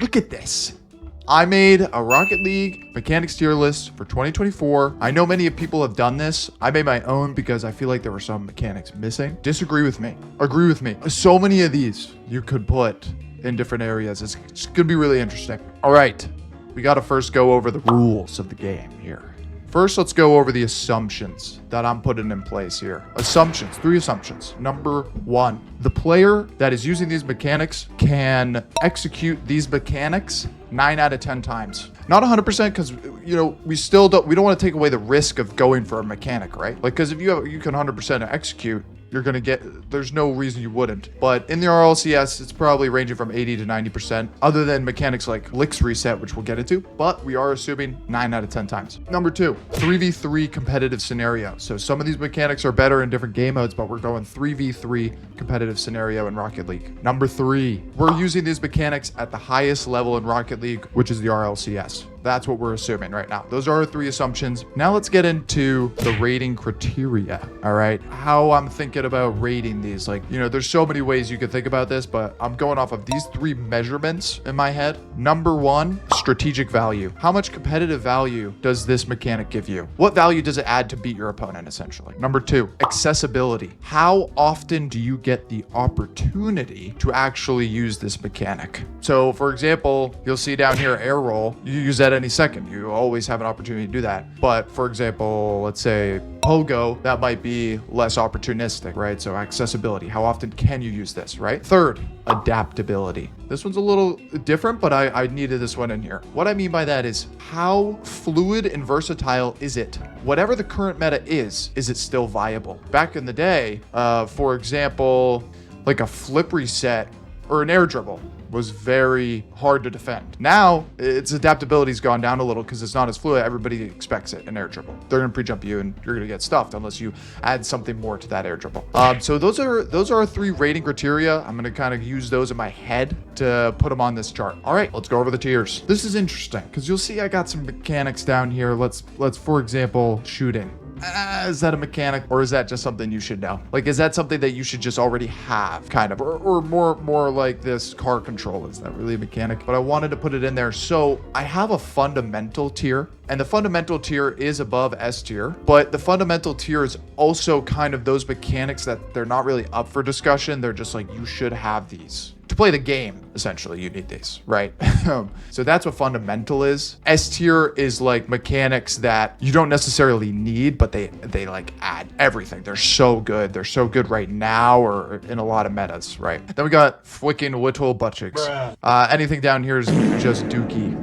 Look at this. I made a Rocket League mechanics tier list for 2024. I know many people have done this. I made my own because I feel like there were some mechanics missing. Disagree with me. Agree with me. So many of these you could put in different areas. It's going to be really interesting. All right. We got to first go over the rules of the game here. First, let's go over the assumptions that I'm putting in place here. Assumptions, 3 assumptions. Number 1, the player that is using these mechanics can execute these mechanics 9 out of 10 times. Not 100% because, you know, we don't want to take away the risk of going for a mechanic, right? Like, because if you can 100% execute, you're going to get, there's no reason you wouldn't. But in the RLCS, it's probably ranging from 80 to 90%, other than mechanics like Licks Reset, which we'll get into. But we are assuming 9 out of 10 times. Number 2, 3v3 competitive scenario. So some of these mechanics are better in different game modes, but we're going 3v3 competitive scenario in Rocket League. Number 3, we're using these mechanics at the highest level in Rocket League, which is the RLCS. That's what we're assuming right now. Those are our 3 assumptions. Now let's get into the rating criteria. All right. How I'm thinking about rating these. Like, you know, there's so many ways you could think about this, but I'm going off of these 3 measurements in my head. Number 1, strategic value. How much competitive value does this mechanic give you? What value does it add to beat your opponent, essentially? Number 2, accessibility. How often do you get the opportunity to actually use this mechanic? So, for example, you'll see down here, air roll. You use that any second. You always have an opportunity to do that. But for example, let's say pogo, that might be less opportunistic, right? So accessibility, how often can you use this, right? Third, adaptability. This one's a little different, but I needed this one in here. What I mean by that is how fluid and versatile is it? Whatever the current meta is it still viable? Back in the day, for example, like a flip reset or an air dribble was very hard to defend. Now, its adaptability's gone down a little because it's not as fluid. Everybody expects it, an air dribble. They're gonna pre-jump you and you're gonna get stuffed unless you add something more to that air dribble. So those are our 3 rating criteria. I'm gonna kind of use those in my head to put them on this chart. All right, let's go over the tiers. This is interesting because you'll see I got some mechanics down here. Let's for example, shooting. Is that a mechanic or is that just something you should know? Like, is that something that you should just already have kind of, or more like this car control? Is that really a mechanic? But I wanted to put it in there. So I have a fundamental tier, and the fundamental tier is above S tier, but the fundamental tier is also kind of those mechanics that they're not really up for discussion. They're just like, you should have these. To play the game, essentially, you need these, right? So that's what fundamental is. S tier is like mechanics that you don't necessarily need, but they like add everything. They're so good. They're so good right now or in a lot of metas, right? Then we got flicking little butt cheeks. Anything down here is just dookie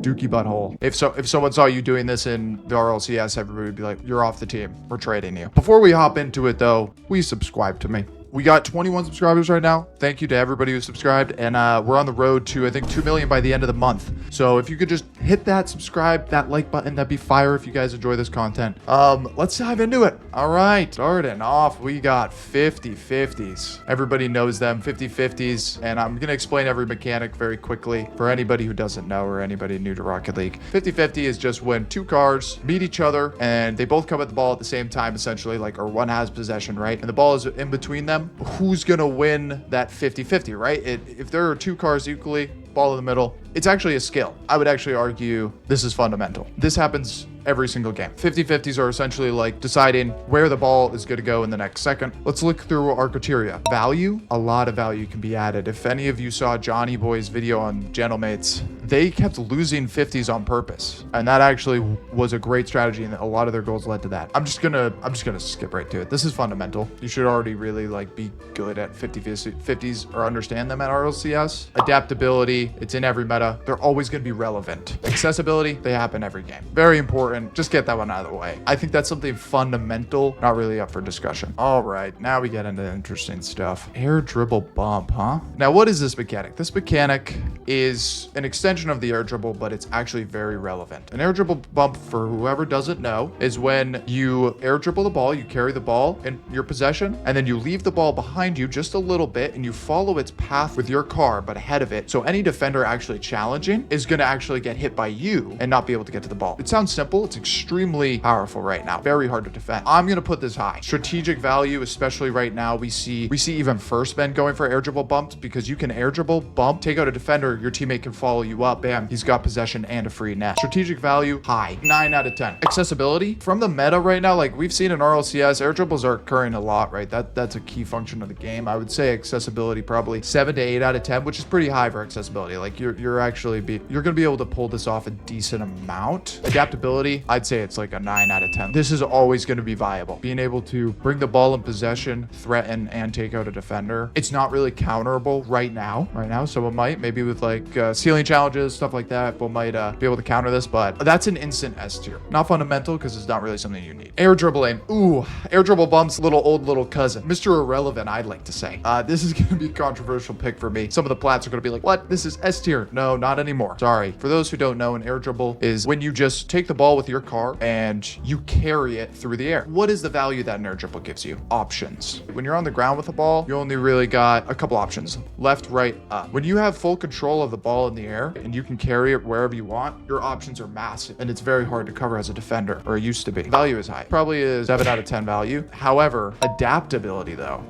butthole. If someone saw you doing this in the RLCS, everybody would be like, you're off the team. We're trading you. Before we hop into it though, please subscribe to me. We got 21 subscribers right now. Thank you to everybody who subscribed. And we're on the road to, I think, 2 million by the end of the month. So if you could just hit that subscribe, that like button, that'd be fire if you guys enjoy this content. Let's dive into it. All right, starting off, we got 50-50s. Everybody knows them, 50-50s. And I'm going to explain every mechanic very quickly for anybody who doesn't know or anybody new to Rocket League. 50-50 is just when 2 cars meet each other and they both come at the ball at the same time, essentially, like, or one has possession, right? And the ball is in between them. Who's gonna win that 50-50, right? If there are 2 cars equally, ball in the middle, it's actually a skill. I would actually argue this is fundamental. This happens every single game. 50-50s are essentially like deciding where the ball is going to go in the next second. Let's look through our criteria. Value, a lot of value can be added. If any of you saw Johnny Boy's video on Gentlemates, they kept losing 50s on purpose. And that actually was a great strategy, and a lot of their goals led to that. I'm just gonna skip right to it. This is fundamental. You should already really like be good at 50s or understand them at RLCS. Adaptability, it's in every meta. They're always going to be relevant. Accessibility, they happen every game. Very important. Just get that one out of the way. I think that's something fundamental, not really up for discussion. All right, now we get into interesting stuff. Air dribble bump, huh? Now, what is this mechanic? This mechanic is an extension mention of the air dribble, but it's actually very relevant. An air dribble bump, for whoever doesn't know, is when you air dribble the ball, you carry the ball in your possession, and then you leave the ball behind you just a little bit, and you follow its path with your car, but ahead of it. So any defender actually challenging is going to actually get hit by you and not be able to get to the ball. It sounds simple. It's extremely powerful right now. Very hard to defend. I'm going to put this high. Strategic value, especially right now, we see even first men going for air dribble bumps because you can air dribble, bump, take out a defender, your teammate can follow you up, bam, he's got possession and a free net. Strategic value, high. 9 out of 10. Accessibility, from the meta right now, like we've seen in RLCS, air dribbles are occurring a lot, right? That's a key function of the game. I would say accessibility probably 7 to 8 out of 10, which is pretty high for accessibility. Like you're going to be able to pull this off a decent amount. Adaptability, I'd say it's like a 9 out of 10. This is always going to be viable. Being able to bring the ball in possession, threaten, and take out a defender. It's not really counterable right now. Someone might, maybe with like ceiling challenges, stuff like that, people might be able to counter this, but that's an instant S tier. Not fundamental because it's not really something you need. Air dribbling. Ooh, air dribble bumps, little cousin. Mr. Irrelevant, I'd like to say. This is going to be a controversial pick for me. Some of the plats are going to be like, what? This is S tier. No, not anymore. Sorry. For those who don't know, an air dribble is when you just take the ball with your car and you carry it through the air. What is the value that an air dribble gives you? Options. When you're on the ground with the ball, you only really got a couple options. Left, right, up. When you have full control of the ball in the air and you can carry it wherever you want, your options are massive and it's very hard to cover as a defender, or it used to be. Value is high. Probably is 7 out of 10 value. However, adaptability though.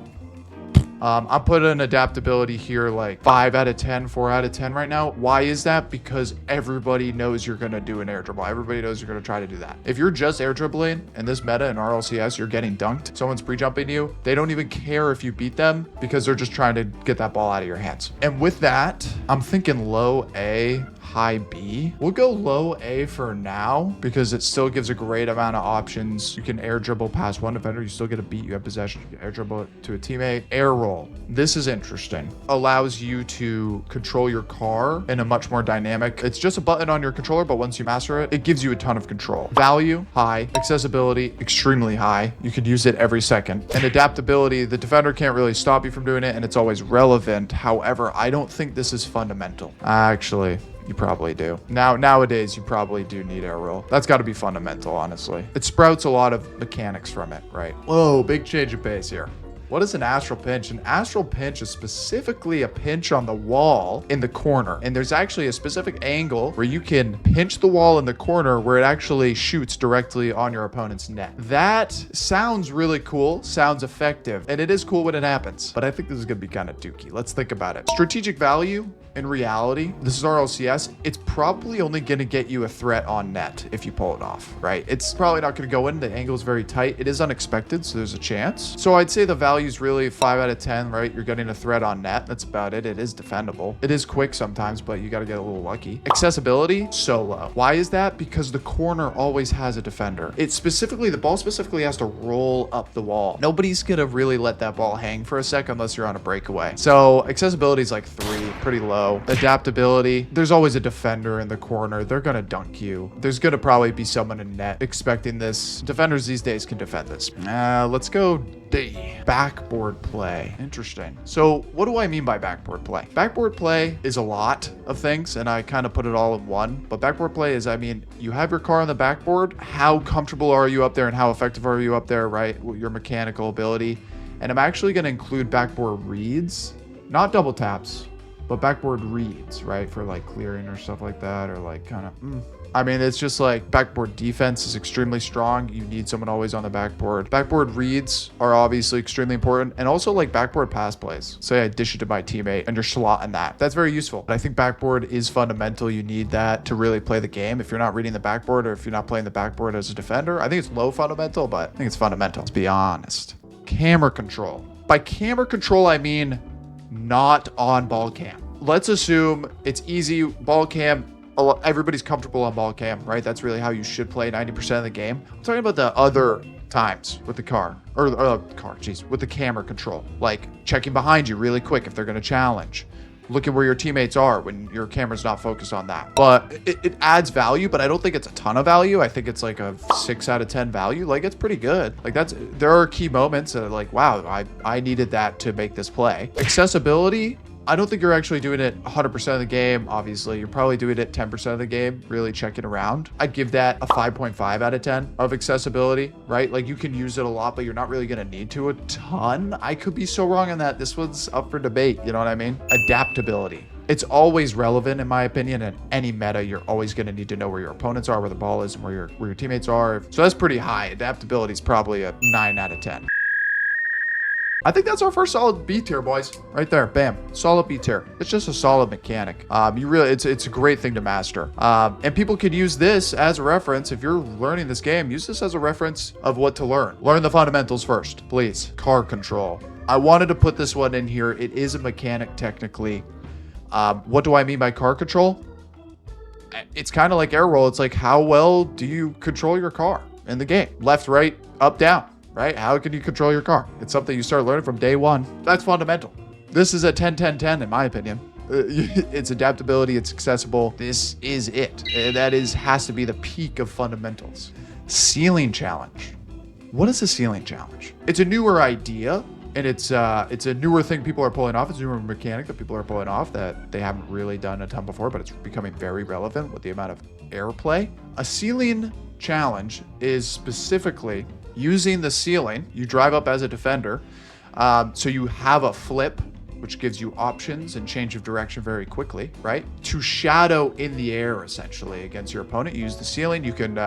I'm putting adaptability here like 5 out of 10, 4 out of 10 right now. Why is that? Because everybody knows you're going to do an air dribble. Everybody knows you're going to try to do that. If you're just air dribbling in this meta in RLCS, you're getting dunked. Someone's pre-jumping you. They don't even care if you beat them because they're just trying to get that ball out of your hands. And with that, I'm thinking low A, high B. We'll go low A for now because it still gives a great amount of options. You can air dribble past one defender. You still get a beat. You have possession. You can air dribble it to a teammate. Air roll. This is interesting. Allows you to control your car in a much more dynamic. It's just a button on your controller, but once you master it, it gives you a ton of control. Value, high. Accessibility, extremely high. You could use it every second. And adaptability, the defender can't really stop you from doing it, and it's always relevant. However, I don't think this is fundamental. Actually, you probably do. Nowadays, you probably do need air roll. That's got to be fundamental, honestly. It sprouts a lot of mechanics from it, right? Whoa, big change of pace here. What is an astral pinch? An astral pinch is specifically a pinch on the wall in the corner. And there's actually a specific angle where you can pinch the wall in the corner where it actually shoots directly on your opponent's net. That sounds really cool, sounds effective, and it is cool when it happens. But I think this is gonna be kind of dookie. Let's think about it. Strategic value, in reality, this is RLCS, it's probably only going to get you a threat on net if you pull it off, right? It's probably not going to go in. The angle is very tight. It is unexpected, so there's a chance. So I'd say the value is really 5 out of 10, right? You're getting a threat on net. That's about it. It is defendable. It is quick sometimes, but you got to get a little lucky. Accessibility, so low. Why is that? Because the corner always has a defender. The ball specifically has to roll up the wall. Nobody's going to really let that ball hang for a sec unless you're on a breakaway. So accessibility is like 3, pretty low. Adaptability, there's always a defender in the corner. They're gonna dunk you. There's gonna probably be someone in net expecting this. Defenders these days can defend this. Let's go D. Backboard play. Interesting. So what do I mean by backboard play? Backboard play is a lot of things, and I kind of put it all in one. But backboard play is, you have your car on the backboard. How comfortable are you up there and how effective are you up there, right? Your mechanical ability. And I'm actually going to include backboard reads, not double taps, but backboard reads, right? For like clearing or stuff like that, or like kind of, it's just like backboard defense is extremely strong. You need someone always on the backboard. Backboard reads are obviously extremely important. And also like backboard pass plays. Say I dish it to my teammate and you're slotting that. That's very useful. But I think backboard is fundamental. You need that to really play the game. If you're not reading the backboard or if you're not playing the backboard as a defender, I think it's low fundamental, but I think it's fundamental. Let's be honest. Camera control. By camera control, I mean not on ball cam. Let's assume it's easy. Ball cam, everybody's comfortable on ball cam, right? That's really how you should play 90% of the game. I'm talking about the other times with the car, with the camera control, like checking behind you really quick if they're going to challenge. Look at where your teammates are when your camera's not focused on that. But it adds value, but I don't think it's a ton of value. I think it's like a 6 out of 10 value. Like, it's pretty good. Like, there are key moments that are like, wow, I needed that to make this play. Accessibility, I don't think you're actually doing it 100% of the game. Obviously, you're probably doing it 10% of the game, really checking around. I'd give that a 5.5 out of 10 of accessibility, right? Like you can use it a lot, but you're not really going to need to a ton. I could be so wrong on that. This one's up for debate. You know what I mean? Adaptability. It's always relevant, in my opinion. In any meta, you're always going to need to know where your opponents are, where the ball is, and where your teammates are. So that's pretty high. Adaptability is probably a 9 out of 10. I think that's our first solid B tier, boys. Right there, bam, solid B tier. It's just a solid mechanic. It's a great thing to master. And people could use this as a reference. If you're learning this game, use this as a reference of what to learn. Learn the fundamentals first, please. Car control. I wanted to put this one in here. It is a mechanic technically. What do I mean by car control? It's kind of like air roll. It's like, how well do you control your car in the game? Left, right, up, down. Right? How can you control your car? It's something you start learning from day one. That's fundamental. This is a 10-10-10 in my opinion. It's adaptability. It's accessible. This is it. Has to be the peak of fundamentals. Ceiling challenge. What is a ceiling challenge? It's a newer idea, and it's a newer thing people are pulling off. It's a newer mechanic that people are pulling off that they haven't really done a ton before, but it's becoming very relevant with the amount of airplay. A ceiling challenge is specifically using the ceiling. You drive up as a defender, so you have a flip, which gives you options and change of direction very quickly, right? To shadow in the air, essentially, against your opponent. You use the ceiling. You can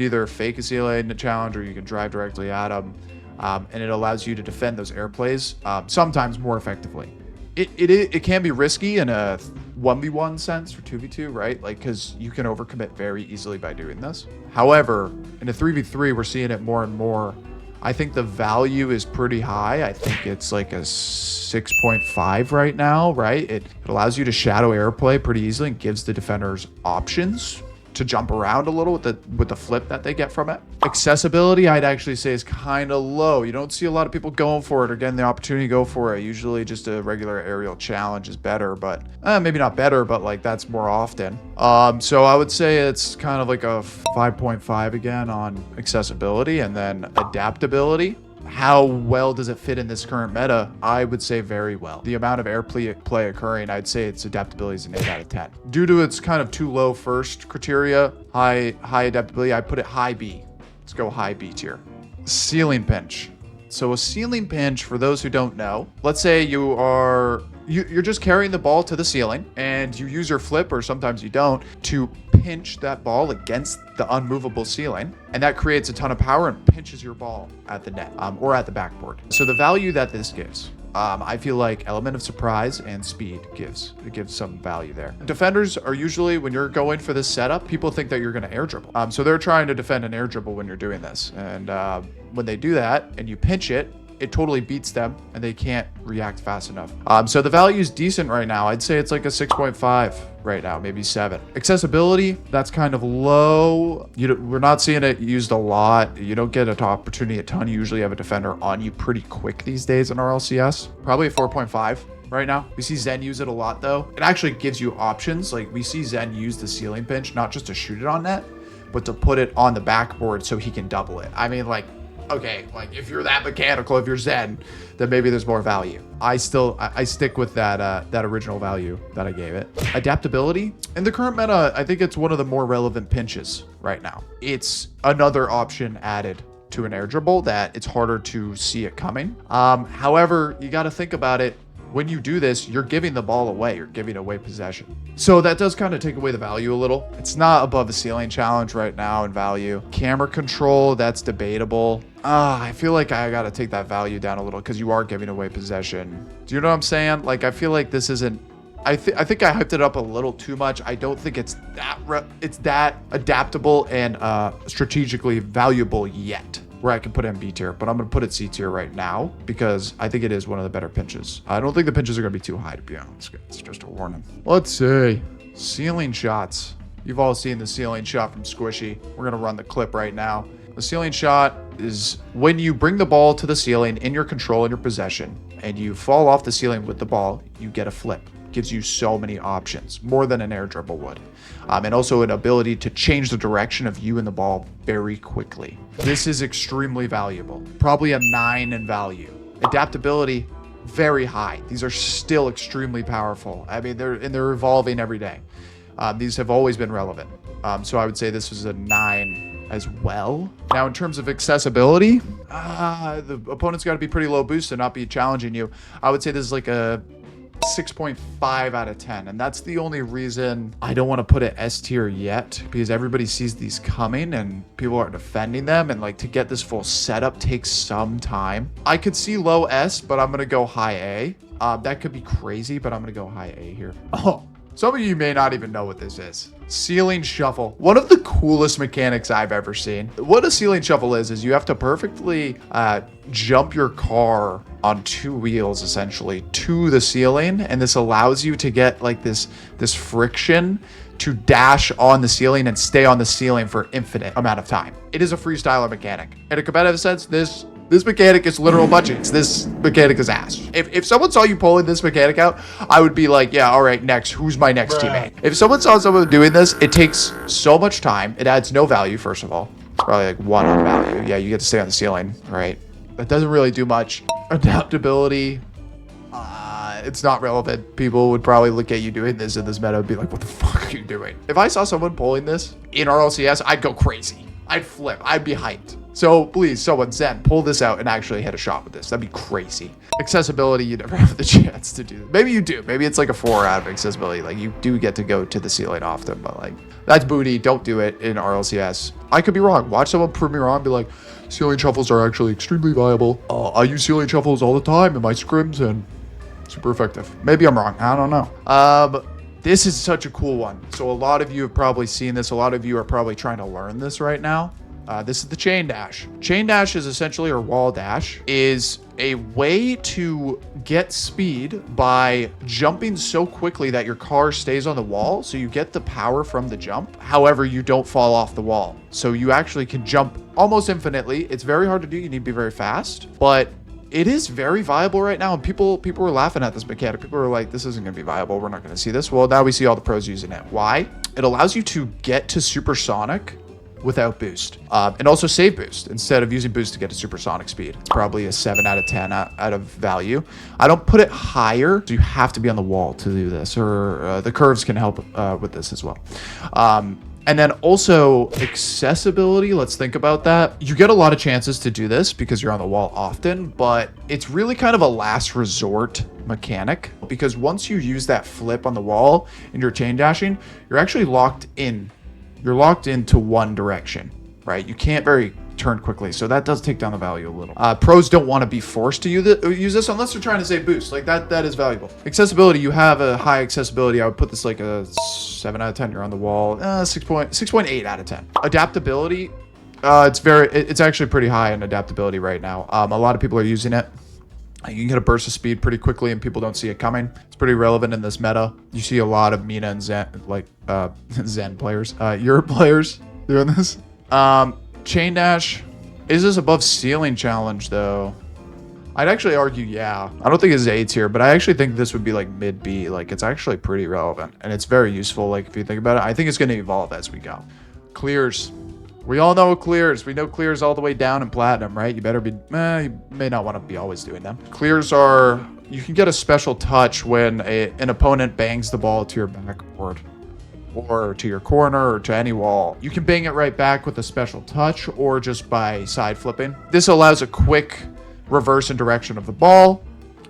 either fake a ceiling challenge, or you can drive directly at them, and it allows you to defend those airplays sometimes more effectively. It can be risky in a 1v1 sense or 2v2, right? Like, because you can overcommit very easily by doing this. However, in a 3v3, we're seeing it more and more. I think the value is pretty high. I think it's like a 6.5 right now, right? It allows you to shadow airplay pretty easily and gives the defenders options to jump around a little with the flip that they get from it. Accessibility, I'd actually say, is kind of low. You don't see a lot of people going for it or getting the opportunity to go for it. Usually just a regular aerial challenge is better, but maybe not better, but like that's more often. So I would say it's kind of like a 5.5 again on accessibility. And then adaptability. How well does it fit in this current meta? I would say very well. The amount of airplay occurring, I'd say its adaptability is an 8 out of 10. Due to its kind of too low first criteria, high adaptability, I put it high B. Let's go high B tier. Ceiling pinch. So a ceiling pinch, for those who don't know, let's say you're just carrying the ball to the ceiling and you use your flip, or sometimes you don't, to pinch that ball against the unmovable ceiling, and that creates a ton of power and pinches your ball at the net or at the backboard. So the value that this gives, I feel like element of surprise and speed gives some value there. Defenders are usually, when you're going for this setup, people think that you're going to air dribble. So they're trying to defend an air dribble when you're doing this. And when they do that and you pinch it, it totally beats them and they can't react fast enough. So the value is decent right now. I'd say it's like a 6.5 right now, maybe 7. Accessibility, that's kind of low. We're not seeing it used a lot. You don't get an opportunity a ton. You usually have a defender on you pretty quick these days in RLCS. Probably a 4.5 right now. We see Zen use it a lot though. It actually gives you options. Like we see Zen use the ceiling pinch, not just to shoot it on net, but to put it on the backboard so he can double it. I mean, like, okay, like if you're that mechanical, if you're Zen, then maybe there's more value. I stick with that original value that I gave it. Adaptability. In the current meta, I think it's one of the more relevant pinches right now. It's another option added to an air dribble that it's harder to see it coming. However, you got to think about it. When you do this, you're giving the ball away. You're giving away possession. So that does kind of take away the value a little. It's not above a ceiling challenge right now in value. Camera control, that's debatable. I feel like I got to take that value down a little because you are giving away possession. Do you know what I'm saying? Like, I feel like this isn't... I think I hyped it up a little too much. I don't think it's that adaptable and strategically valuable yet, where I can put it in B tier, but I'm going to put it C tier right now because I think it is one of the better pinches. I don't think the pinches are going to be too high, to be honest. It's just a warning. Let's see. Ceiling shots. You've all seen the ceiling shot from Squishy. We're going to run the clip right now. The ceiling shot is when you bring the ball to the ceiling in your control and your possession, and you fall off the ceiling with the ball, you get a flip. Gives you so many options, more than an air dribble would. And also an ability to change the direction of you and the ball very quickly. This is extremely valuable. Probably a 9 in value. Adaptability, very high. These are still extremely powerful. I mean, they're evolving every day. These have always been relevant. So I would say this is a 9 as well. Now, in terms of accessibility, the opponent's got to be pretty low boost to not be challenging you. I would say this is like a 6.5 out of 10. And that's the only reason I don't want to put it S tier yet, because everybody sees these coming and people are defending them. And like to get this full setup takes some time. I could see low S, but I'm going to go high A. That could be crazy, but I'm going to go high A here. Oh, some of you may not even know what this is. Ceiling shuffle. One of the coolest mechanics I've ever seen. What a ceiling shuffle is you have to perfectly jump your car on 2 wheels essentially to the ceiling, and this allows you to get like this friction to dash on the ceiling and stay on the ceiling for infinite amount of time. It is a freestyler mechanic. In a competitive sense, this mechanic is literal budgets. This mechanic is ass. If someone saw you pulling this mechanic out, I would be like, yeah, all right, next. Who's my next teammate? If someone saw someone doing this, it takes so much time. It adds no value, first of all. It's probably like 1 on value. Yeah, you get to stay on the ceiling, right? That doesn't really do much. Adaptability, it's not relevant. People would probably look at you doing this in this meta and be like, what the fuck are you doing? If I saw someone pulling this in RLCS, I'd go crazy. I'd flip. I'd be hyped. So please, someone, Zen, pull this out and actually hit a shot with this. That'd be crazy. Accessibility, you never have the chance to do. Maybe you do. Maybe it's like a 4 out of accessibility. Like you do get to go to the ceiling often, but like that's booty. Don't do it in RLCS. I could be wrong. Watch someone prove me wrong and be like, ceiling shuffles are actually extremely viable. I use ceiling shuffles all the time in my scrims and super effective. Maybe I'm wrong. I don't know. This is such a cool one. So a lot of you have probably seen this. A lot of you are probably trying to learn this right now. This is the chain dash. Chain dash is essentially, or wall dash, is a way to get speed by jumping so quickly that your car stays on the wall. So you get the power from the jump. However, you don't fall off the wall. So you actually can jump almost infinitely. It's very hard to do. You need to be very fast, but it is very viable right now. And people were laughing at this mechanic. People were like, this isn't going to be viable. We're not going to see this. Well, now we see all the pros using it. Why? It allows you to get to supersonic without boost, and also save boost instead of using boost to get to supersonic speed. It's probably a 7 out of 10 out of value. I don't put it higher, so you have to be on the wall to do this, or the curves can help with this as well. And then also accessibility, let's think about that. You get a lot of chances to do this because you're on the wall often, but it's really kind of a last resort mechanic, because once you use that flip on the wall and you're chain dashing, you're actually locked in. You're locked into one direction, right? You can't turn quickly. So that does take down the value a little. Pros don't want to be forced to use this unless they're trying to save boost. Like that is valuable. Accessibility, you have a high accessibility. I would put this like a 7 out of 10. You're on the wall. 6.8 out of 10. Adaptability, it's actually pretty high in adaptability right now. A lot of people are using it. You can get a burst of speed pretty quickly and people don't see it coming. It's pretty relevant in this meta. You see a lot of Mina and Zen, Zen players, Europe players doing this. Chain dash, is this above ceiling challenge though? I'd actually argue, yeah. I don't think it's A tier, but I actually think this would be like mid B. Like it's actually pretty relevant and it's very useful. Like if you think about it, I think it's going to evolve as we go. Clears. We all know clears. We know clears all the way down in platinum, right? You better be, you may not want to be always doing them. Clears are, you can get a special touch when an opponent bangs the ball to your backboard or to your corner or to any wall. You can bang it right back with a special touch or just by side flipping. This allows a quick reverse in direction of the ball.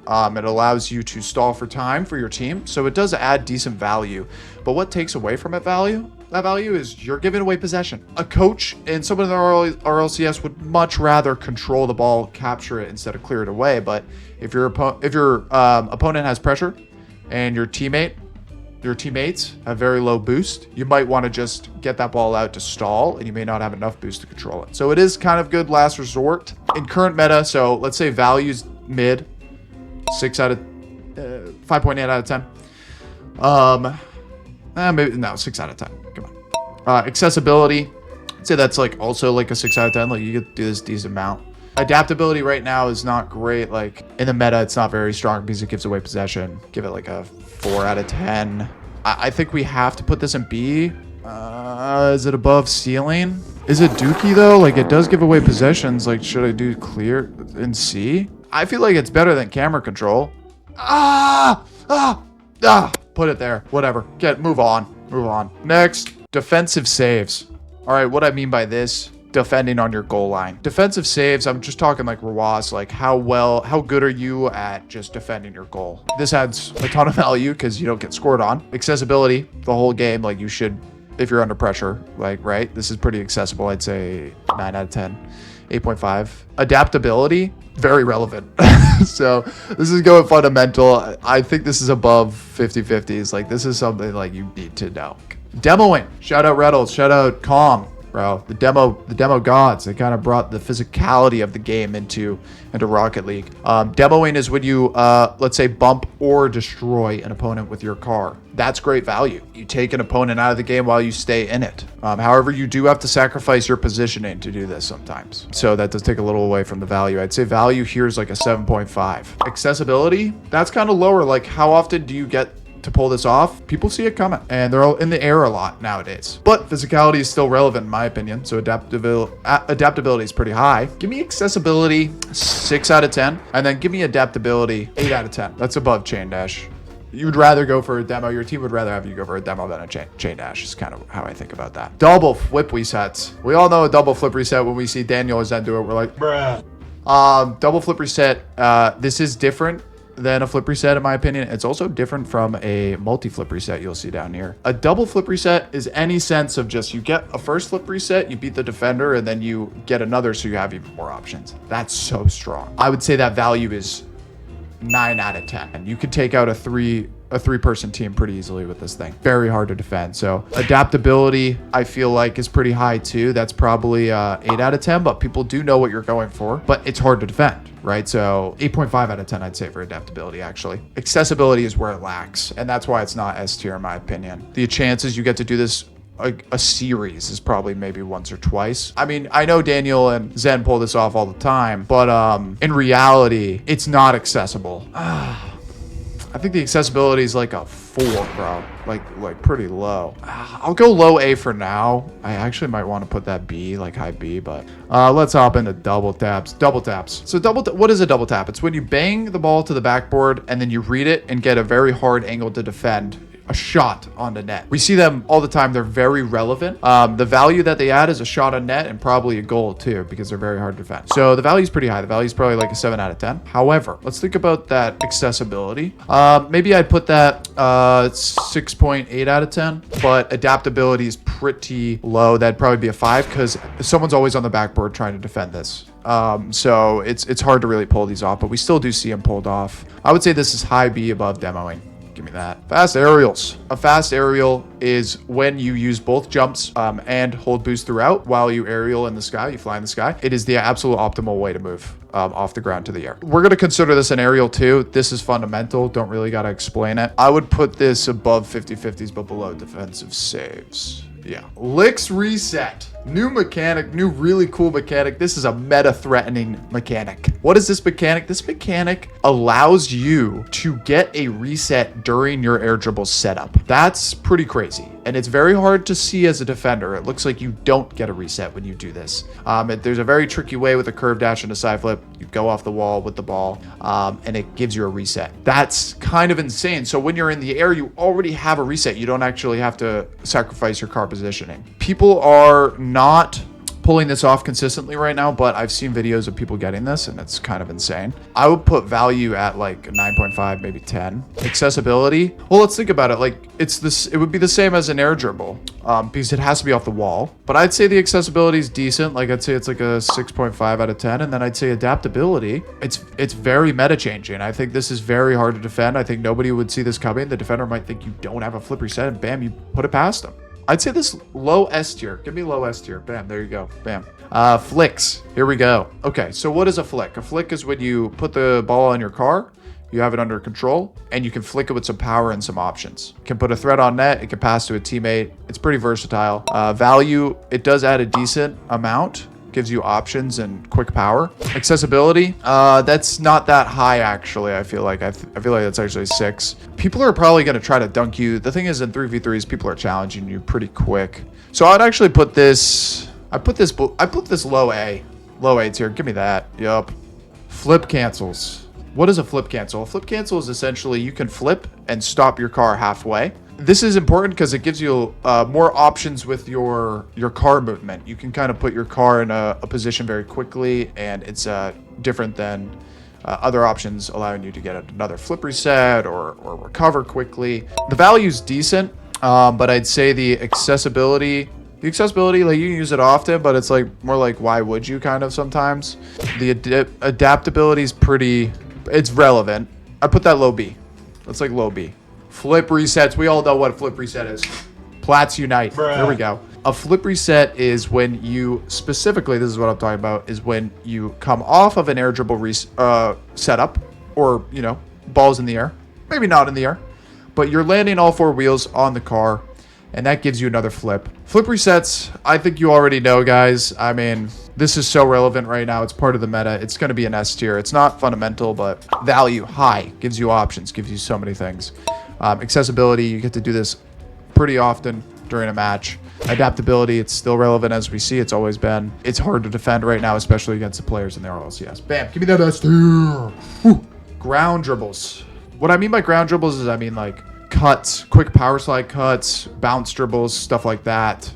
It allows you to stall for time for your team. So it does add decent value. But what takes away from it value? That value is you're giving away possession. A coach and someone in the RLCS would much rather control the ball, capture it instead of clear it away. But if your opponent has pressure and your teammates have very low boost, you might want to just get that ball out to stall, and you may not have enough boost to control it. So it is kind of good last resort in current meta. So let's say values mid, 5.8 out of 10. Maybe no, 6 out of 10. Come on. Accessibility, I'd say that's like also like a 6 out of 10. Like you could do this decent amount. Adaptability right now is not great. Like in the meta, it's not very strong because it gives away possession. Give it like a 4 out of 10. I think we have to put this in B. Is it above ceiling? Is it Dookie though? Like it does give away possessions. Like should I do clear in C? I feel like it's better than camera control. Put it there. Whatever. Move on. Next, defensive saves. All right, what I mean by this, defending on your goal line. Defensive saves, I'm just talking like Rawas, like how good are you at just defending your goal? This adds a ton of value because you don't get scored on. Accessibility, the whole game, like you should, if you're under pressure, like, right? This is pretty accessible. I'd say 9 out of 10, 8.5. Adaptability, very relevant. So this is going fundamental. I think this is above 50-50s. Like this is something like you need to know. Demoing, shout out Reynolds, shout out Calm. Bro, the demo gods, they kind of brought the physicality of the game into Rocket League. Demoing is when you, let's say, bump or destroy an opponent with your car. That's great value. You take an opponent out of the game while you stay in it. However, you do have to sacrifice your positioning to do this sometimes. So that does take a little away from the value. I'd say value here is like a 7.5. Accessibility, that's kind of lower. Like how often do you get to pull this off? People see it coming and they're all in the air a lot nowadays, but physicality is still relevant in my opinion. So adaptability is pretty high. Give me accessibility 6 out of 10 and then give me adaptability 8 out of 10. That's above chain dash. You'd rather go for a demo. Your team would rather have you go for a demo than a chain dash is kind of how I think about that. Double flip resets. We all know a double flip reset. When we see Daniel Zen do it, we're like, bruh. Double flip reset. This is different than a flip reset in my opinion. It's also different from a multi-flip reset you'll see down here. A double flip reset is any sense of just you get a first flip reset, you beat the defender, and then you get another so you have even more options. That's so strong. I would say that value is 9 out of 10. And you could take out a three-person team pretty easily with this thing. Very hard to defend. So adaptability, I feel like, is pretty high too. That's probably 8 out of 10, but people do know what you're going for, but it's hard to defend, right? So 8.5 out of 10, I'd say for adaptability, actually. Accessibility is where it lacks, and that's why it's not S tier in my opinion. The chances you get to do this a series is probably maybe once or twice. I mean, I know Daniel and Zen pull this off all the time, but in reality, it's not accessible. I think the accessibility is like a 4, bro. Like pretty low. I'll go low A for now. I actually might want to put that B, like high B, but let's hop into double taps. Double taps. So what is a double tap? It's when you bang the ball to the backboard and then you read it and get a very hard angle to defend a shot on the net. We see them all the time. They're very relevant. The value that they add is a shot on net and probably a goal too, because they're very hard to defend. So the value is pretty high. The value is probably like a 7 out of 10. However, let's think about that accessibility. Maybe I'd put that 6.8 out of 10, but adaptability is pretty low. That'd probably be a 5 because someone's always on the backboard trying to defend this. So it's hard to really pull these off, but we still do see them pulled off. I would say this is high B above demoing. Give me that. Fast aerials. A fast aerial is when you use both jumps and hold boost throughout while you aerial in the sky, you fly in the sky. It is the absolute optimal way to move off the ground to the air. We're going to consider this an aerial too. This is fundamental. Don't really got to explain it. I would put this above 50-50s, but below defensive saves. Yeah. Licks reset. New mechanic, new really cool mechanic. This is a meta-threatening mechanic. What is this mechanic? This mechanic allows you to get a reset during your air dribble setup. That's pretty crazy. And it's very hard to see as a defender. It looks like you don't get a reset when you do this. There's a very tricky way with a curve dash and a side flip. You go off the wall with the ball, and it gives you a reset. That's kind of insane. So when you're in the air, you already have a reset. You don't actually have to sacrifice your car positioning. People are not pulling this off consistently right now, but I've seen videos of people getting this and it's kind of insane. I would put value at like 9.5, maybe 10. Accessibility, well, let's think about it. Like it would be the same as an air dribble because it has to be off the wall, but I'd say the accessibility is decent. Like I'd say it's like a 6.5 out of 10. And then I'd say adaptability, it's very meta changing. I think this is very hard to defend. I think nobody would see this coming. The defender might think you don't have a flip reset and bam, you put it past them. I'd say this low S tier. Give me low S tier. Bam, there you go. Bam. Flicks. Here we go. Okay, so what is a flick? A flick is when you put the ball in your car, you have it under control, and you can flick it with some power and some options. You can put a threat on net. It can pass to a teammate. It's pretty versatile. Value, it does add a decent amount. Gives you options and quick power. Accessibility, that's not that high actually. I feel like that's actually 6. People are probably going to try to dunk you. The thing is, in 3v3s, people are challenging you pretty quick. So I'd actually put this. I put this low A tier. Give me that. Yup. Flip cancels. What is a flip cancel? A flip cancel is essentially you can flip and stop your car halfway. This is important because it gives you more options with your car movement. You can kind of put your car in a position very quickly, and it's different than other options allowing you to get another flip reset or recover quickly. The value is decent, but I'd say the accessibility, like you can use it often, but it's like more like why would you kind of sometimes. The adaptability is it's relevant. I put that low B. That's like low B. Flip resets. We all know what a flip reset is. Plats unite. Bruh. There we go. A flip reset is when you specifically, this is what I'm talking about, is when you come off of an air dribble setup, or, you know, balls in the air. Maybe not in the air, but you're landing all four wheels on the car, and that gives you another flip. Flip resets, I think you already know, guys. I mean, this is so relevant right now. It's part of the meta. It's going to be an S tier. It's not fundamental, but value high, gives you options, gives you so many things. Accessibility, you get to do this pretty often during a match. Adaptability, it's still relevant as we see. It's always been. It's hard to defend right now, especially against the players in the RLCS. Bam, give me that S tier. Woo. Ground dribbles. What I mean by ground dribbles is I mean like cuts, quick power slide cuts, bounce dribbles, stuff like that.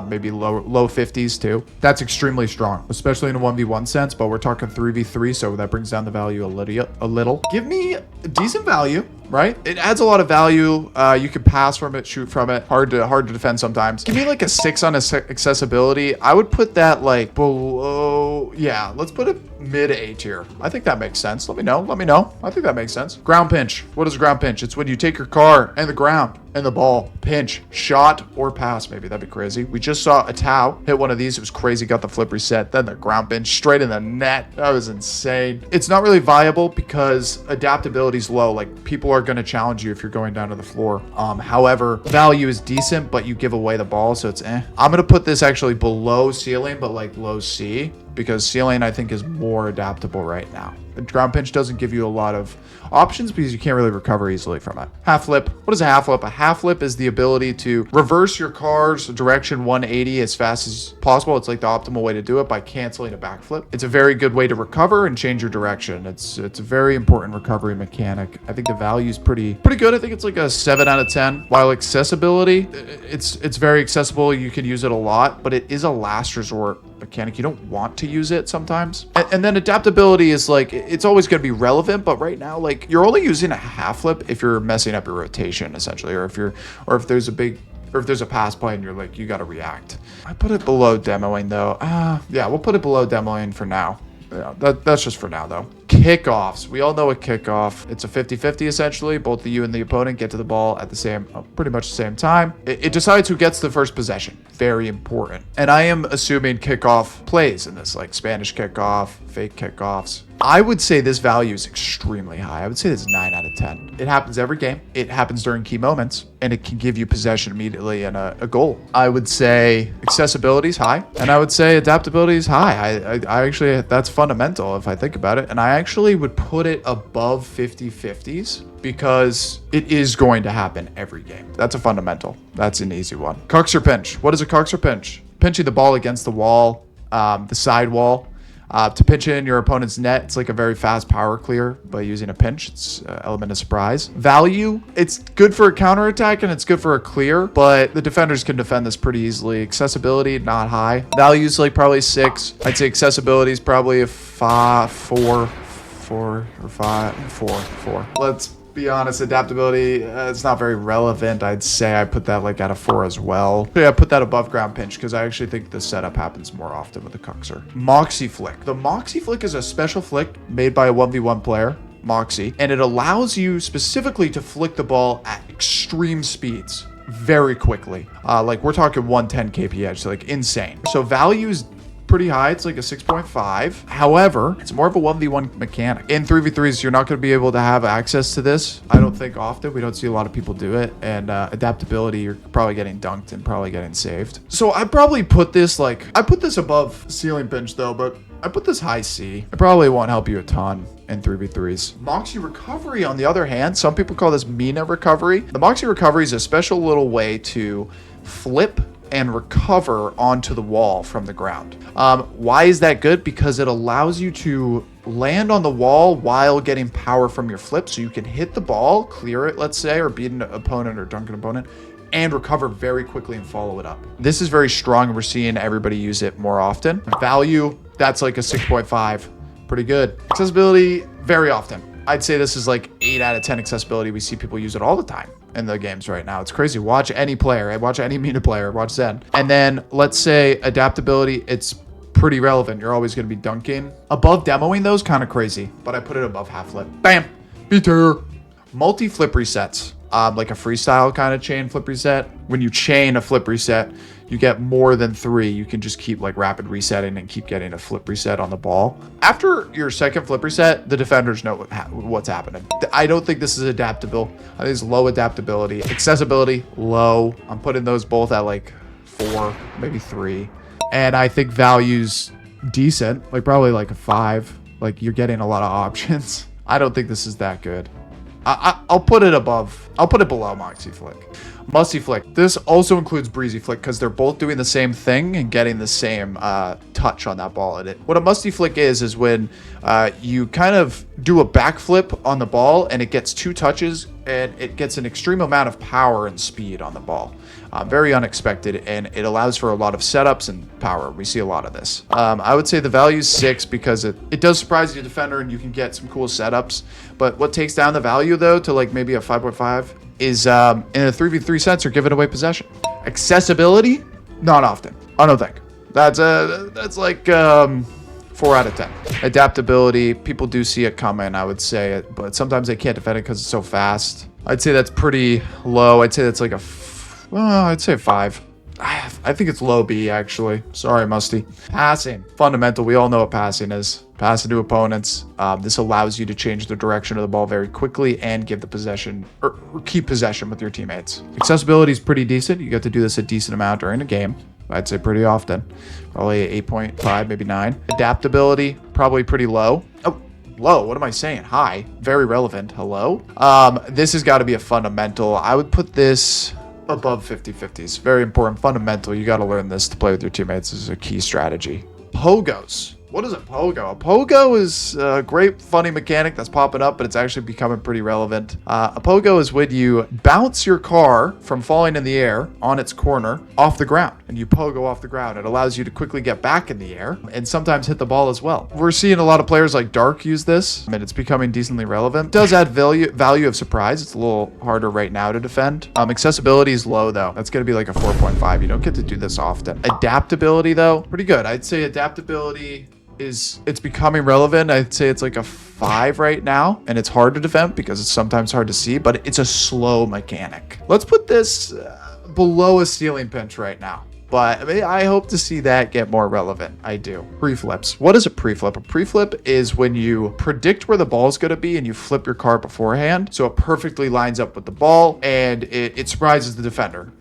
Maybe low 50s too. That's extremely strong, especially in a 1v1 sense, but we're talking 3v3, so that brings down the value a little. Give me a decent value, right? It adds a lot of value. You can pass from it, shoot from it. Hard to defend sometimes. Give me like a 6 on accessibility. I would put that like below, yeah, let's put it mid A tier. I think that makes sense. Let me know. I think that makes sense. Ground pinch. What is a ground pinch? It's when you take your car and the ground and the ball, pinch, shot, or pass. Maybe that'd be crazy. We just saw a Tau hit one of these. It was crazy. Got the flip reset. Then the ground pinch straight in the net. That was insane. It's not really viable because adaptability is low. Like people are going to challenge you if you're going down to the floor. However, value is decent, but you give away the ball, so it's eh. I'm going to put this actually below ceiling, but like low C, because ceiling I think is more adaptable right now. The ground pinch doesn't give you a lot of options because you can't really recover easily from it. Half flip. What is a half flip? A half flip is the ability to reverse your car's direction 180 as fast as possible. It's like the optimal way to do it by canceling a backflip. It's a very good way to recover and change your direction. It's a very important recovery mechanic. I think the value is pretty good. I think it's like a 7 out of 10. While accessibility, it's very accessible. You can use it a lot, but it is a last resort mechanic. You don't want to use it sometimes. And then adaptability is like, it's always going to be relevant, but right now, like you're only using a half flip if you're messing up your rotation essentially, or if there's a pass play and you're like, you got to react. I put it below demoing though. Yeah, we'll put it below demoing for now. Yeah, that's just for now though. Kickoffs. We all know a kickoff. It's a 50-50 essentially. Both you and the opponent get to the ball at the pretty much the same time. It decides who gets the first possession. Very important. And I am assuming kickoff plays in this, like Spanish kickoff, fake kickoffs. I would say this value is extremely high. I would say it's 9 out of 10. It happens every game. It happens during key moments, and it can give you possession immediately and a goal. I would say accessibility is high, and I would say adaptability is high. I actually, that's fundamental if I think about it, and I actually would put it above 50-50s because it is going to happen every game. That's a fundamental. That's an easy one. Cuxer pinch. What is a Cuxer pinch? Pinching the ball against the wall, the side wall. To pinch in your opponent's net, it's like a very fast power clear by using a pinch. It's an element of surprise. Value, it's good for a counterattack and it's good for a clear, but the defenders can defend this pretty easily. Accessibility, not high. Value's like probably 6. I'd say accessibility is probably a 4. Let's be honest, adaptability, it's not very relevant. I'd say I put that like at a 4 as well. Yeah, I put that above ground pinch because I actually think the setup happens more often with the Cuxer. Moxie flick. The Moxie flick is a special flick made by a 1v1 player, Moxie, and it allows you specifically to flick the ball at extreme speeds very quickly. Like we're talking 110 kph, so like insane. So values pretty high. It's like a 6.5. However, it's more of a 1v1 mechanic. In 3v3s, you're not going to be able to have access to this. I don't think often. We don't see a lot of people do it. And adaptability, you're probably getting dunked and probably getting saved. So I probably put this like, I put this above ceiling pinch though, but I put this high C. It probably won't help you a ton in 3v3s. Moxie recovery, on the other hand, some people call this Mina recovery. The Moxie recovery is a special little way to flip and recover onto the wall from the ground. Why is that good? Because it allows you to land on the wall while getting power from your flip. So you can hit the ball, clear it, let's say, or beat an opponent or dunk an opponent, and recover very quickly and follow it up. This is very strong. We're seeing everybody use it more often. Value, that's like a 6.5. Pretty good. Accessibility, very often. I'd say this is like 8 out of 10 accessibility. We see people use it all the time in the games right now. It's crazy. Watch any player. Watch any MENA player. Watch Zen. And then let's say adaptability, it's pretty relevant. You're always going to be dunking. Above demoing those, kind of crazy. But I put it above half flip. Bam! Beater! Multi-flip resets. Like a freestyle kind of chain flip reset. When you chain a flip reset, you get more than 3. You can just keep like rapid resetting and keep getting a flip reset on the ball. After your second flip reset, the defenders know what's happening. I don't think this is adaptable. I think it's low adaptability. Accessibility, low. I'm putting those both at like 4, maybe 3. And I think value's decent, like probably like a 5. Like you're getting a lot of options. I don't think this is that good. I'll put it above. I'll put it below Moxie Flick. Musty Flick. This also includes Breezy Flick because they're both doing the same thing and getting the same touch on that ball. What a Musty Flick is when you kind of do a backflip on the ball and it gets 2 touches and it gets an extreme amount of power and speed on the ball. Very unexpected, and it allows for a lot of setups and power. We see a lot of this. I would say the value is 6 because it does surprise your defender and you can get some cool setups. But what takes down the value, though, to like maybe a 5.5 is in a 3v3 sense or giving away possession. Accessibility, not often. I don't think. That's like 4 out of 10. Adaptability, people do see it coming, I would say it, but sometimes they can't defend it because it's so fast. I'd say that's pretty low. I'd say that's like I'd say 5. I think it's low B, actually. Sorry, Musty. Passing. Fundamental. We all know what passing is. Passing to opponents. This allows you to change the direction of the ball very quickly and give the possession, or keep possession with your teammates. Accessibility is pretty decent. You get to do this a decent amount during a game. I'd say pretty often. Probably 8.5, maybe 9. Adaptability, probably pretty low. Oh, low. What am I saying? High. Very relevant. Hello? This has got to be a fundamental. I would put this above 50-50s. Very important. Fundamental. You got to learn this to play with your teammates. This is a key strategy. Pogos. What is a pogo? A pogo is a great, funny mechanic that's popping up, but it's actually becoming pretty relevant. A pogo is when you bounce your car from falling in the air on its corner off the ground, and you pogo off the ground. It allows you to quickly get back in the air and sometimes hit the ball as well. We're seeing a lot of players like Dark use this, and it's becoming decently relevant. It does add value of surprise. It's a little harder right now to defend. Accessibility is low, though. That's going to be like a 4.5. You don't get to do this often. Adaptability, though, pretty good. I'd say adaptability it's becoming relevant. I'd say it's like a 5 right now, and it's hard to defend because it's sometimes hard to see, but it's a slow mechanic. Let's put this below a ceiling pinch right now, but I hope to see that get more relevant. I do. Pre-flips. What is a pre-flip? A pre-flip is when you predict where the ball is going to be and you flip your card beforehand, so it perfectly lines up with the ball and it surprises the defender,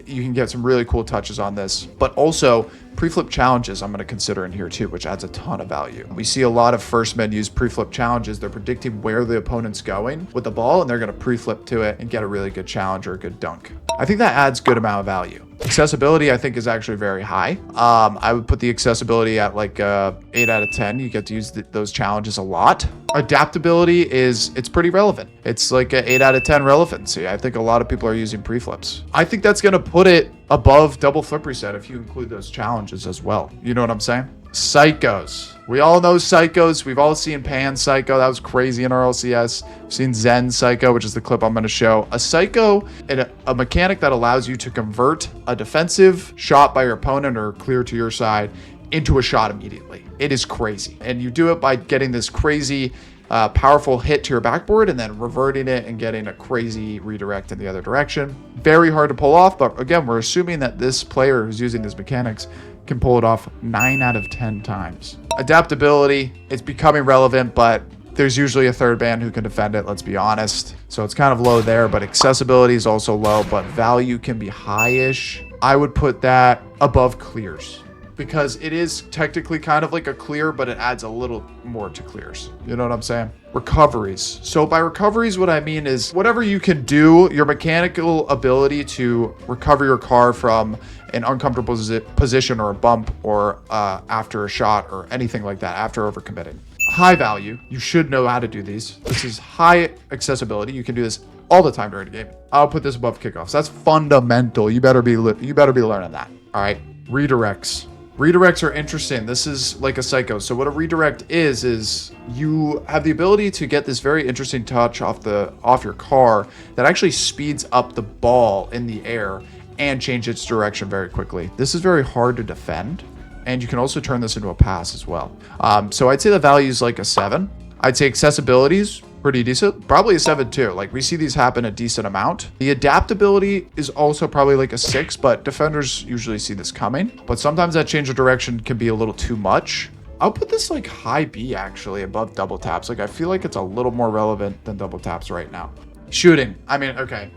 you can get some really cool touches on this. But also pre-flip challenges I'm going to consider in here too, which adds a ton of value. We see a lot of first men use pre-flip challenges. They're predicting where the opponent's going with the ball, and they're going to pre-flip to it and get a really good challenge or a good dunk. I think that adds good amount of value. Accessibility, I think, is actually very high. I would put the accessibility at like 8 out of 10. You get to use those challenges a lot. Adaptability it's pretty relevant. It's like an 8 out of 10 relevancy. I think a lot of people are using pre-flips. I think that's going to put it above double flip reset if you include those challenges as well. You know what I'm saying? Psychos. We all know Psychos. We've all seen Pan Psycho. That was crazy in RLCS. We've seen Zen Psycho, which is the clip I'm going to show. A Psycho, a mechanic that allows you to convert a defensive shot by your opponent or clear to your side into a shot immediately. It is crazy. And you do it by getting this crazy powerful hit to your backboard and then reverting it and getting a crazy redirect in the other direction. Very hard to pull off, but again, we're assuming that this player who's using these mechanics can pull it off 9 out of 10 times. Adaptability, it's becoming relevant, but there's usually a third man who can defend it, let's be honest. So it's kind of low there, but accessibility is also low, but value can be high-ish. I would put that above clears. because it is technically kind of like a clear, but it adds a little more to clears. You know what I'm saying? Recoveries. So by recoveries, what I mean is whatever you can do, your mechanical ability to recover your car from an uncomfortable position or a bump or after a shot or anything like that, after overcommitting. High value. You should know how to do these. This is high accessibility. You can do this all the time during the game. I'll put this above kickoffs. That's fundamental. You better be learning that. All right. Redirects. Redirects are interesting. This is like a psycho. So what a redirect is you have the ability to get this very interesting touch off your car that actually speeds up the ball in the air and change its direction very quickly. This is very hard to defend, and you can also turn this into a pass as well. So I'd say the value is like a 7. I'd say accessibility is pretty decent, probably a 7 too. Like we see these happen a decent amount. The adaptability is also probably like a 6, but defenders usually see this coming. But sometimes that change of direction can be a little too much. I'll put this like high B actually, above double taps. Like I feel like it's a little more relevant than double taps right now. Shooting. I mean, okay.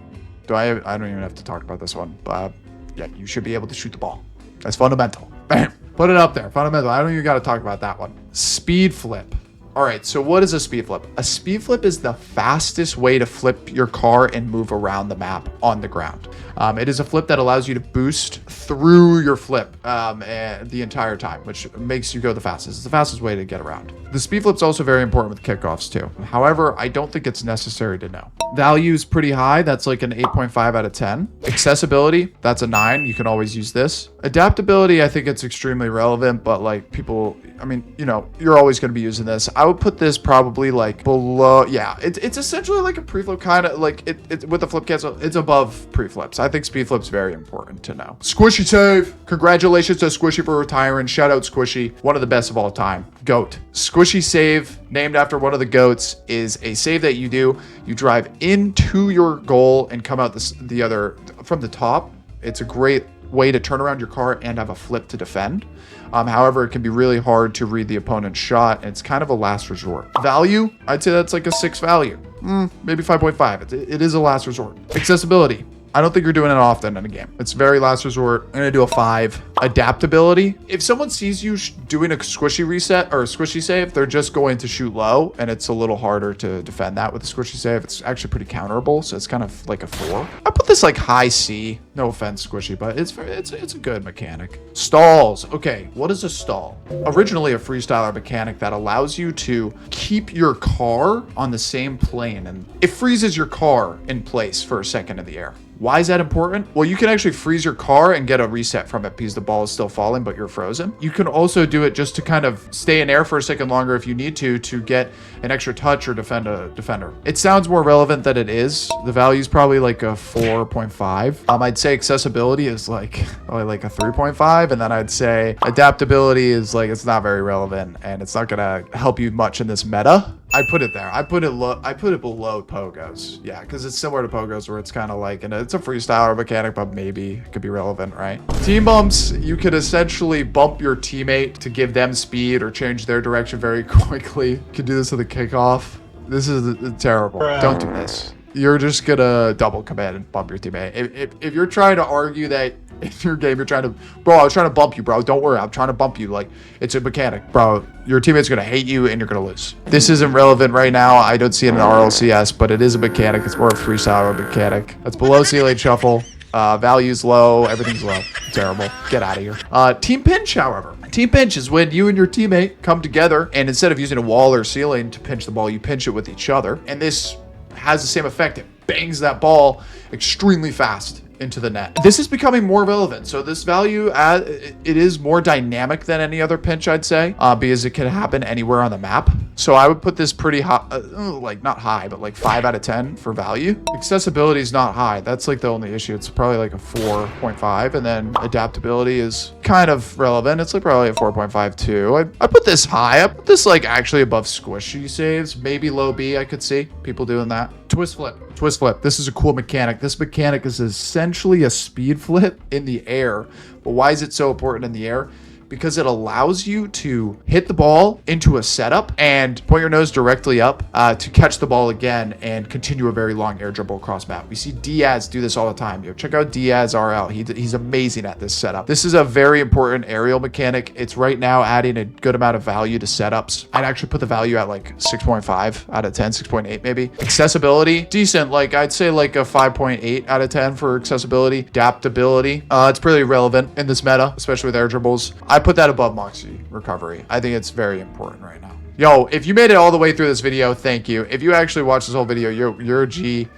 I don't even have to talk about this one, but yeah, you should be able to shoot the ball. That's fundamental. Bam. Put it up there. Fundamental. I don't even got to talk about that one. Speed flip. All right, so what is a speed flip? A speed flip is the fastest way to flip your car and move around the map on the ground. It is a flip that allows you to boost through your flip the entire time, which makes you go the fastest. It's the fastest way to get around. The speed flip's also very important with kickoffs too. However, I don't think it's necessary to know. Value is pretty high. That's like an 8.5 out of 10. Accessibility, that's a 9. You can always use this. Adaptability, I think it's extremely relevant, but like people, I mean, you know, you're always going to be using this. I would put this probably like below. Yeah, it's essentially like a preflip kind of like it with the flip cancel. It's above preflips. I think speed flip's very important to know. Squishy save. Congratulations to Squishy for retiring. Shout out Squishy, one of the best of all time. GOAT. Squishy save, named after one of the GOATs, is a save that you do. You drive into your goal and come out the other from the top. It's a great way to turn around your car and have a flip to defend. However, it can be really hard to read the opponent's shot, and it's kind of a last resort. Value, I'd say that's like a 6 value. Maybe 5.5. It is a last resort. Accessibility, I don't think you're doing it often in a game. It's very last resort. I'm gonna do a 5. Adaptability, if someone sees you doing a squishy reset or a squishy save, they're just going to shoot low, and it's a little harder to defend that with a squishy save. It's actually pretty counterable, so it's kind of like a 4. I put this like high C. No offense, Squishy, but it's a good mechanic. Stalls. Okay, what is a stall? Originally a freestyler mechanic that allows you to keep your car on the same plane, and it freezes your car in place for a second in the air. Why is that important? Well, you can actually freeze your car and get a reset from it because the ball is still falling, but you're frozen. You can also do it just to kind of stay in air for a second longer if you need to get an extra touch or defend a defender. It sounds more relevant than it is. The value is probably like a 4.5. I'd say accessibility is like probably like a 3.5, and then I'd say adaptability is like, it's not very relevant and it's not gonna help you much in this meta. I put it there. I put it below Pogos. Yeah, because it's similar to Pogos where it's kind of like, and it's a freestyler mechanic, but maybe it could be relevant, right? Team bumps, you could essentially bump your teammate to give them speed or change their direction very quickly. You can do this with a kickoff. This is terrible. Don't do this. You're just gonna double commit and bump your teammate. If you're trying to argue that in your game, you're trying to, bro, I was trying to bump you, bro. Don't worry, I'm trying to bump you. Like, it's a mechanic, bro. Your teammate's gonna hate you and you're gonna lose. This isn't relevant right now. I don't see it in RLCS, but it is a mechanic. It's more of a freestyle mechanic. That's below C-Lane Shuffle. Value's low. Everything's low. Terrible. Get out of here. Team pinch, however. Team pinch is when you and your teammate come together, and instead of using a wall or ceiling to pinch the ball, you pinch it with each other. And this has the same effect. It bangs that ball extremely fast into the net. This is becoming more relevant. So this value, it is more dynamic than any other pinch, I'd say, because it can happen anywhere on the map. So I would put this pretty high, like not high, but like 5 out of 10 for value. Accessibility is not high. That's like the only issue. It's probably like a 4.5. And then adaptability is kind of relevant. It's like probably a 4.5 too. I put this high. I put this like actually above squishy saves, maybe low B. I could see people doing that. Twist flip. Twist flip. This is a cool mechanic. This mechanic is essentially a speed flip in the air. But why is it so important in the air? because it allows you to hit the ball into a setup and point your nose directly up to catch the ball again and continue a very long air dribble across map. We see Diaz do this all the time. Yo, check out Diaz RL. He's amazing at this setup. This is a very important aerial mechanic. It's right now adding a good amount of value to setups. I'd actually put the value at like 6.5 out of 10, 6.8 maybe. Accessibility, decent. Like I'd say like a 5.8 out of 10 for accessibility. Adaptability, it's pretty relevant in this meta, especially with air dribbles. I put that above Moxie recovery. I think it's very important right now. Yo, if you made it all the way through this video, thank you. If you actually watched this whole video, you're a G.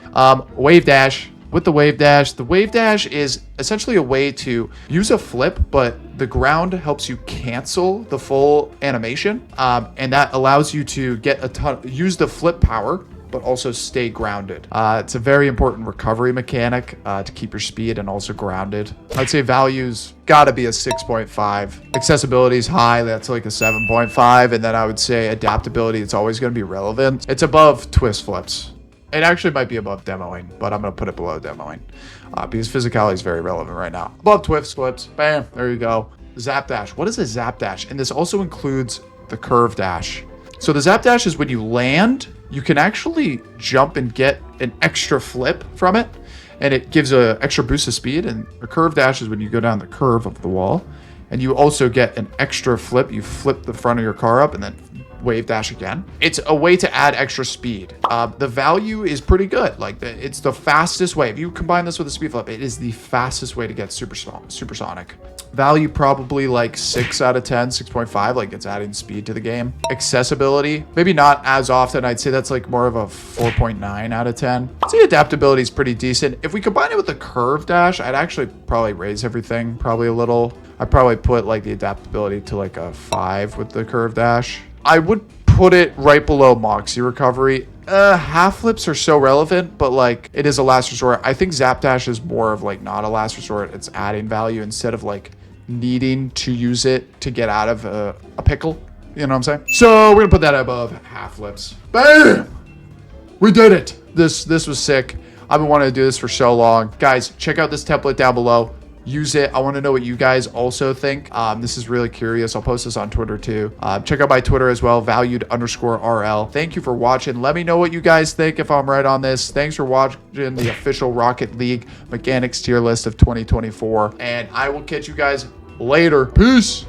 Wave dash. With the wave dash is essentially a way to use a flip, but the ground helps you cancel the full animation. And that allows you to get use the flip power, but also stay grounded. It's a very important recovery mechanic to keep your speed and also grounded. I'd say values gotta be a 6.5. Accessibility is high, that's like a 7.5. And then I would say adaptability, it's always gonna be relevant. It's above twist flips. It actually might be above demoing, but I'm going to put it below demoing because physicality is very relevant right now. Above twist flips. Bam. There you go. Zap dash. What is a zap dash? And this also includes the curve dash. So the zap dash is when you land, you can actually jump and get an extra flip from it. And it gives an extra boost of speed. And a curve dash is when you go down the curve of the wall. And you also get an extra flip. You flip the front of your car up and then wave dash again. It's a way to add extra speed. The value is pretty good. Like it's the fastest way. If you combine this with a speed flip, it is the fastest way to get supersonic. Value probably like 6 out of 10, 6.5. Like it's adding speed to the game. Accessibility, maybe not as often. I'd say that's like more of a 4.9 out of 10. I'd say adaptability is pretty decent. If we combine it with the curve dash, I'd actually probably raise everything probably a little. I'd probably put like the adaptability to like a 5 with the curve dash. I would put it right below Moxie recovery. Half flips are so relevant, but like it is a last resort. I think Zap Dash is more of like not a last resort. It's adding value instead of like needing to use it to get out of a pickle. You know what I'm saying? So we're gonna put that above half flips. Bam! We did it. This was sick. I've been wanting to do this for so long. Guys, check out this template down below. Use it. I want to know what you guys also think. This is really curious. I'll post this on Twitter too. Check out my Twitter as well, valued_RL. Thank you for watching. Let me know what you guys think if I'm right on this. Thanks for watching the official Rocket League mechanics tier list of 2024. And I will catch you guys later. Peace.